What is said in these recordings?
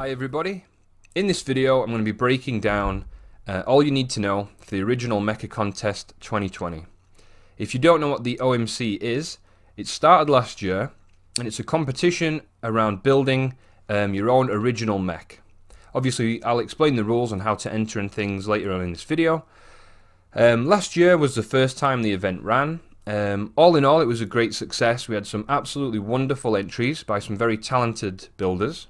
Hi everybody. In this video I'm going to be breaking down all you need to know for the original Mecha Contest 2020. If you don't know what the OMC is, it started last year and it's a competition around building your own original mech. Obviously I'll explain the rules and how to enter and things later on in this video. Last year was the first time the event ran. All in all, it was a great success. We had some absolutely wonderful entries by some very talented builders.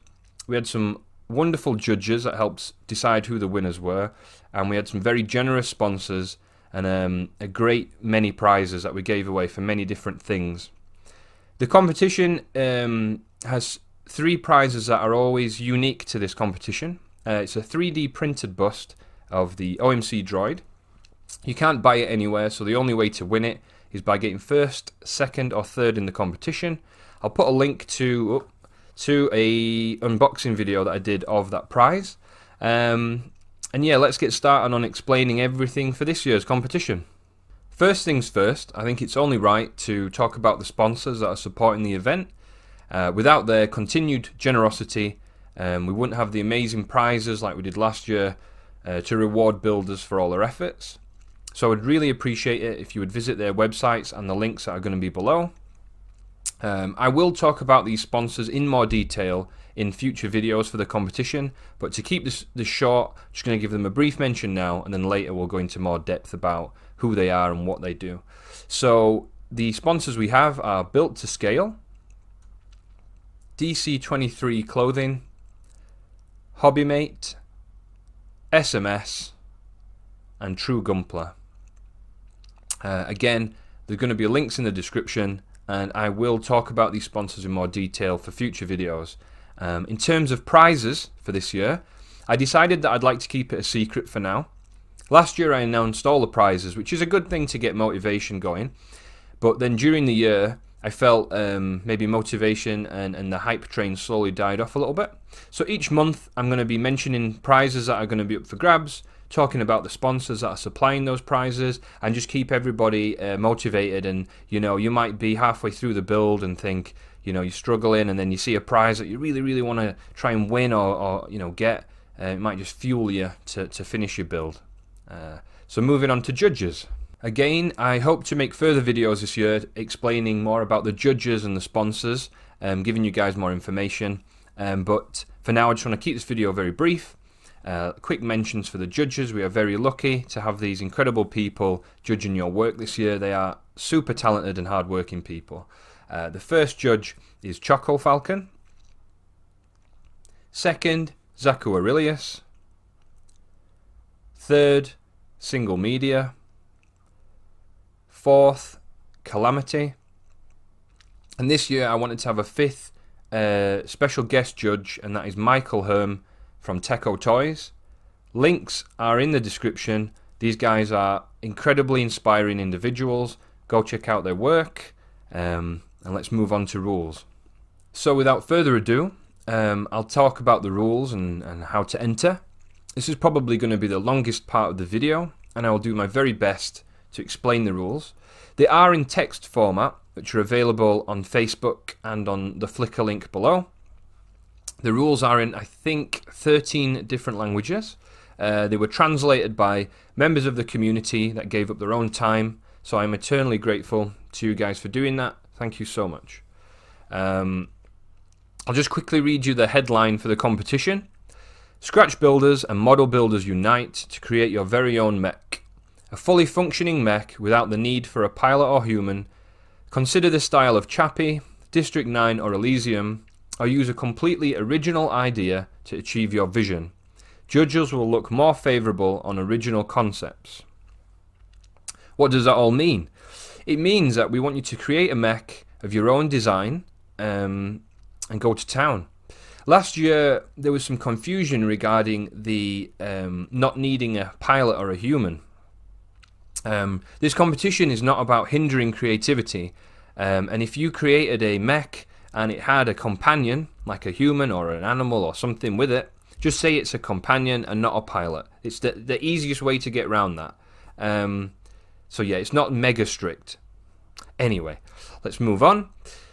We had some wonderful judges that helped decide who the winners were, and we had some very generous sponsors and a great many prizes that we gave away for many different things. The competition has 3 prizes that are always unique to this competition. It's a 3D printed bust of the OMC droid. You can't buy it anywhere, so the only way to win it is by getting first, second or third in the competition. I'll put a link to a unboxing video that I did of that prize. And yeah, let's get started on explaining everything for this year's competition. First things first, I think it's only right to talk about the sponsors that are supporting the event. Without their continued generosity, we wouldn't have the amazing prizes like we did last year to reward builders for all their efforts. So I would really appreciate it if you would visit their websites and the links that are going to be below. I will talk about these sponsors in more detail in future videos for the competition, but to keep this short, I'm just going to give them a brief mention now, and then later we'll go into more depth about who they are and what they do. So the sponsors we have are Built to Scale, DC23 Clothing, Hobbymate, SMS, and True Gunpla. Again, there's going to be links in the description, and I will talk about these sponsors in more detail for future videos. In terms of prizes for this year, I decided that I'd like to keep it a secret for now. Last year I announced all the prizes, which is a good thing to get motivation going, but then during the year I felt maybe motivation and the hype train slowly died off a little bit. So each month I'm going to be mentioning prizes that are going to be up for grabs, talking about the sponsors that are supplying those prizes, and just keep everybody motivated. And you might be halfway through the build and think you're struggling, and then you see a prize that you really want to try and win or get. It might just fuel you to finish your build. So moving on to judges. Again, I hope to make further videos this year explaining more about the judges and the sponsors, giving you guys more information. But for now I just want to keep this video very brief. Quick mentions for the judges. We are very lucky to have these incredible people judging your work this year. They are super talented and hard-working people. The first judge is Choco Falcon. Second, Zaku Aurelius. Third, Single Media. Fourth, Calamity. And this year I wanted to have a 5th special guest judge, and that is Michael Herm from Techo Toys. Links are in the description. These guys are incredibly inspiring individuals. Go check out their work, and let's move on to rules. So without further ado, I'll talk about the rules and how to enter. This is probably going to be the longest part of the video, and I will do my very best to explain the rules. They are in text format, which are available on Facebook and on the Flickr link below. The rules are in, I think, 13 different languages. They were translated by members of the community that gave up their own time, so I'm eternally grateful to you guys for doing that. Thank you so much. I'll just quickly read you the headline for the competition. Scratch builders and model builders unite to create your very own mech. A fully functioning mech without the need for a pilot or human. Consider the style of Chappie, District 9 or Elysium, or use a completely original idea to achieve your vision. Judges will look more favourable on original concepts. What does that all mean? It means that we want you to create a mech of your own design and go to town. Last year there was some confusion regarding the not needing a pilot or a human. This competition is not about hindering creativity, and if you created a mech and it had a companion, like a human or an animal or something with it, just say it's a companion and not a pilot. It's the easiest way to get around that. So yeah, it's not mega strict. Anyway, let's move on.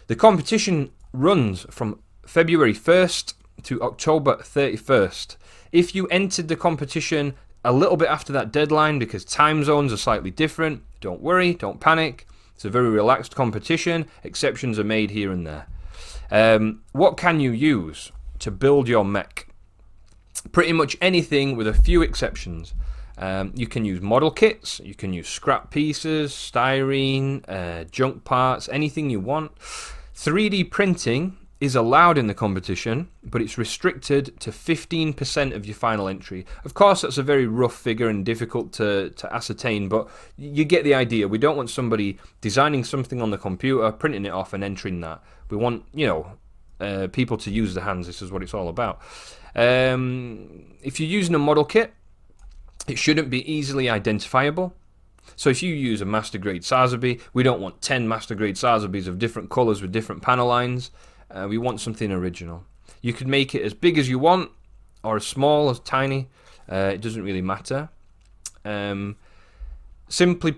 The competition runs from February 1st to October 31st. If you entered the competition a little bit after that deadline because time zones are slightly different, don't worry, don't panic. It's a very relaxed competition. Exceptions are made here and there. What can you use to build your mech? Pretty much anything with a few exceptions. You can use model kits, you can use scrap pieces, styrene, junk parts, anything you want. 3D printing is allowed in the competition, but it's restricted to 15% of your final entry. Of course, that's a very rough figure and difficult to ascertain, but you get the idea. We don't want somebody designing something on the computer, printing it off and entering that. We want, people to use their hands. This is what it's all about. If you're using a model kit, it shouldn't be easily identifiable. So if you use a master grade Sazabi, we don't want 10 master grade Sazabis of different colors with different panel lines. We want something original. You could make it as big as you want, or as small, as tiny. It doesn't really matter. Simply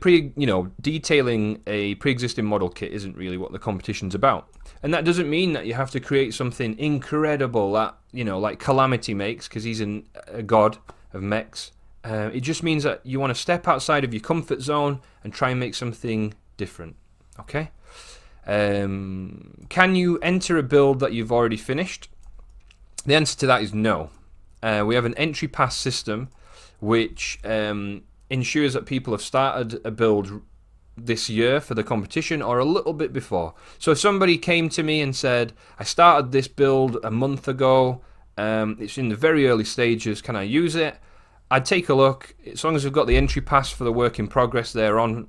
detailing a pre-existing model kit isn't really what the competition's about. And that doesn't mean that you have to create something incredible that, like Calamity makes, because he's a god of mechs. It just means that you want to step outside of your comfort zone and try and make something different. Okay? Can you enter a build that you've already finished? The answer to that is no. We have an entry pass system which ensures that people have started a build this year for the competition or a little bit before. So if somebody came to me and said, I started this build a month ago, it's in the very early stages, can I use it? I'd take a look. As long as we've got the entry pass for the work in progress there on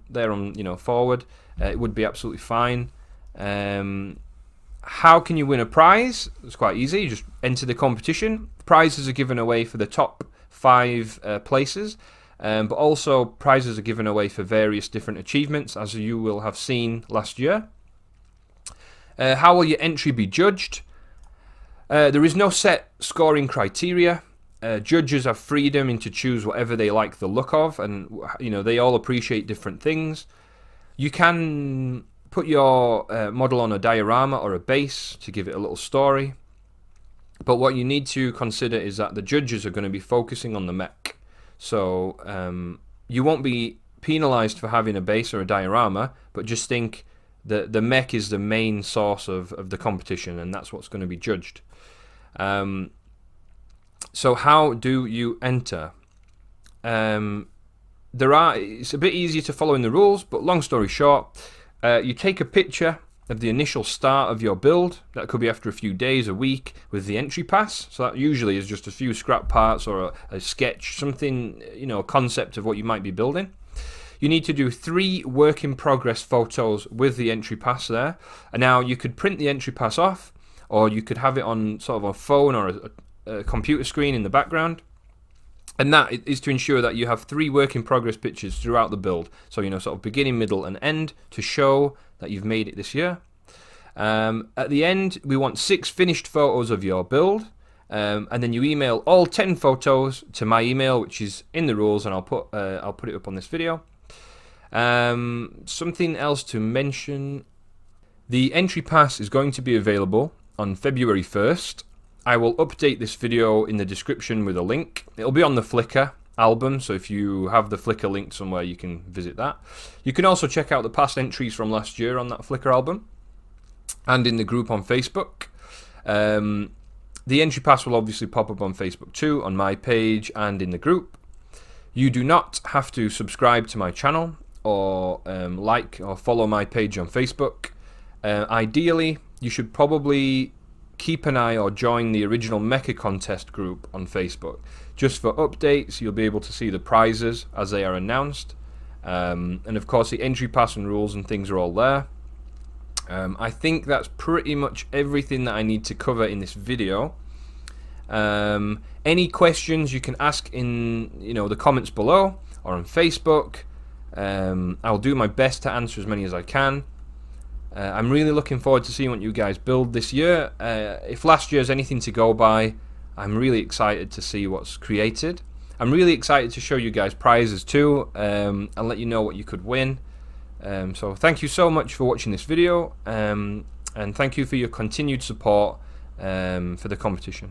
forward, it would be absolutely fine. How can you win a prize? It's quite easy. You just enter the competition. Prizes are given away for the top 5 places, but also prizes are given away for various different achievements, as you will have seen last year. How will your entry be judged? There is no set scoring criteria. Judges have freedom to choose whatever they like the look of, and they all appreciate different things. You can put your model on a diorama or a base to give it a little story, but what you need to consider is that the judges are going to be focusing on the mech. So you won't be penalized for having a base or a diorama, but just think that the mech is the main source of the competition, and that's what's going to be judged. So how do you enter? It's a bit easier to follow in the rules, but long story short, you take a picture of the initial start of your build. That could be after a few days, a week, with the entry pass. So that usually is just a few scrap parts or a sketch, something, a concept of what you might be building. You need to do 3 work in progress photos with the entry pass there. And now you could print the entry pass off, or you could have it on sort of a phone or a computer screen in the background. And that is to ensure that you have 3 work in progress pictures throughout the build. So, sort of beginning, middle, and end to show that you've made it this year. At the end, we want 6 finished photos of your build. And then you email all 10 photos to my email, which is in the rules, and I'll put it up on this video. Something else to mention. The entry pass is going to be available on February 1st. I will update this video in the description with a link. It'll be on the Flickr album, so if you have the Flickr link somewhere, you can visit that. You can also check out the past entries from last year on that Flickr album and in the group on Facebook. The entry pass will obviously pop up on Facebook too, on my page and in the group. You do not have to subscribe to my channel or like or follow my page on Facebook. Ideally, you should probably keep an eye or join the original Mecha contest group on Facebook. Just for updates, you'll be able to see the prizes as they are announced. And of course, the entry pass and rules and things are all there. I think that's pretty much everything that I need to cover in this video. Any questions you can ask in the comments below or on Facebook. I'll do my best to answer as many as I can. I'm really looking forward to seeing what you guys build this year. If last year's anything to go by, I'm really excited to see what's created. I'm really excited to show you guys prizes too, and let you know what you could win. So thank you so much for watching this video, and thank you for your continued support. for the competition.